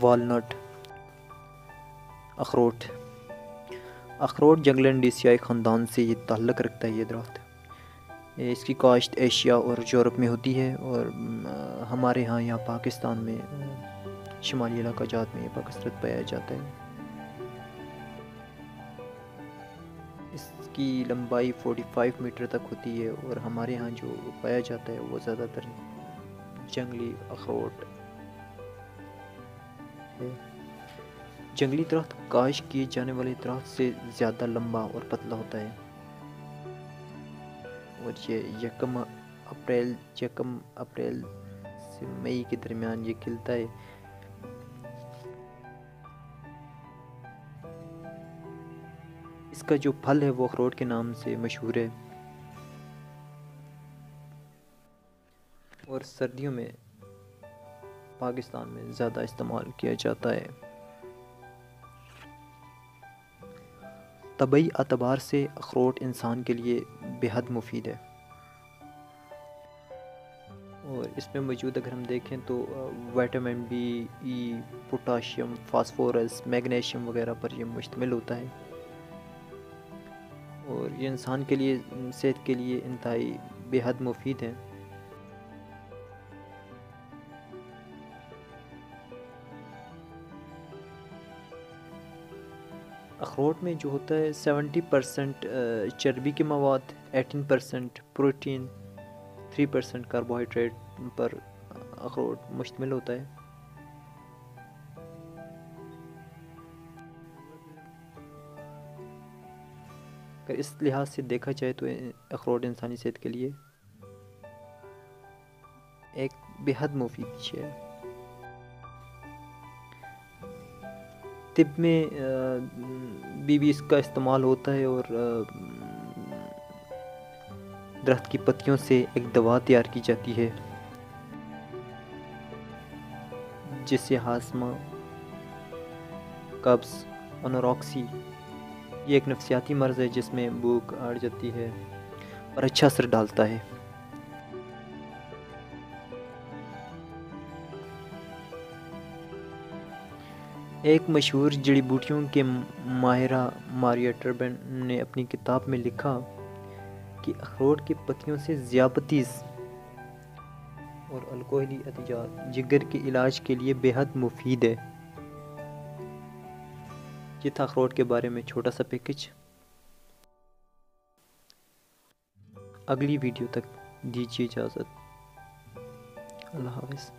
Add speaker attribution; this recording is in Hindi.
Speaker 1: वालनट, अखरोट। अखरोट जंगलेंडिसियाई ख़ानदान से ये ताल्लुक़ रखता है। ये दरख्त, इसकी काश्त एशिया और यूरोप में होती है, और हमारे यहाँ पाकिस्तान में शुमाली इलाका जात में ये बकसरत पाया जाता है। इसकी लंबाई 45 मीटर तक होती है, और हमारे यहाँ जो पाया जाता है वो ज़्यादातर जंगली अखरोट है। जंगली दरख्त काश्त किए जाने वाले दरख्त से ज़्यादा लंबा और पतला होता है, और ये यकम अप्रैल से मई के दरमियान ये खिलता है। इसका जो फल है वो अखरोट के नाम से मशहूर है, और सर्दियों में पाकिस्तान में ज़्यादा इस्तेमाल किया जाता है। तबई अतबार से अखरोट इंसान के लिए बेहद मुफीद है, और इसमें मौजूद अगर हम देखें तो विटामिन बी, ई, पोटाशियम, फास्फोरस, मैग्नीशियम वगैरह पर यह मुश्तमिल होता है, और ये इंसान के लिए, सेहत के लिए इंतहाई बेहद मुफीद है। अखरोट में जो होता है 70% चर्बी के मवाद, 18% प्रोटीन, 3% कार्बोहाइड्रेट पर अखरोट मुश्तमिल होता है। अगर इस लिहाज से देखा जाए तो अखरोट इंसानी सेहत के लिए एक बेहद मुफीद चीज़ है। तिब में भी इसका इस्तेमाल होता है, और दरख्त की पत्तियों से एक दवा तैयार की जाती है जिससे हास्मा, कब्ज़, अनोरेक्सी, ये एक नफसियाती मर्ज़ है जिसमें भूख अड़ जाती है और अच्छा असर डालता है। एक मशहूर जड़ी बूटियों के माहिरा मारिया टर्बन ने अपनी किताब में लिखा कि अखरोट की पत्तियों से ज़ियाबतीस और अल्कोहली अतिजात जिगर के इलाज के लिए बेहद मुफीद है। ये था अखरोट के बारे में छोटा सा पैकेज। अगली वीडियो तक दीजिए इजाज़त। अल्लाह हाफ़िज़।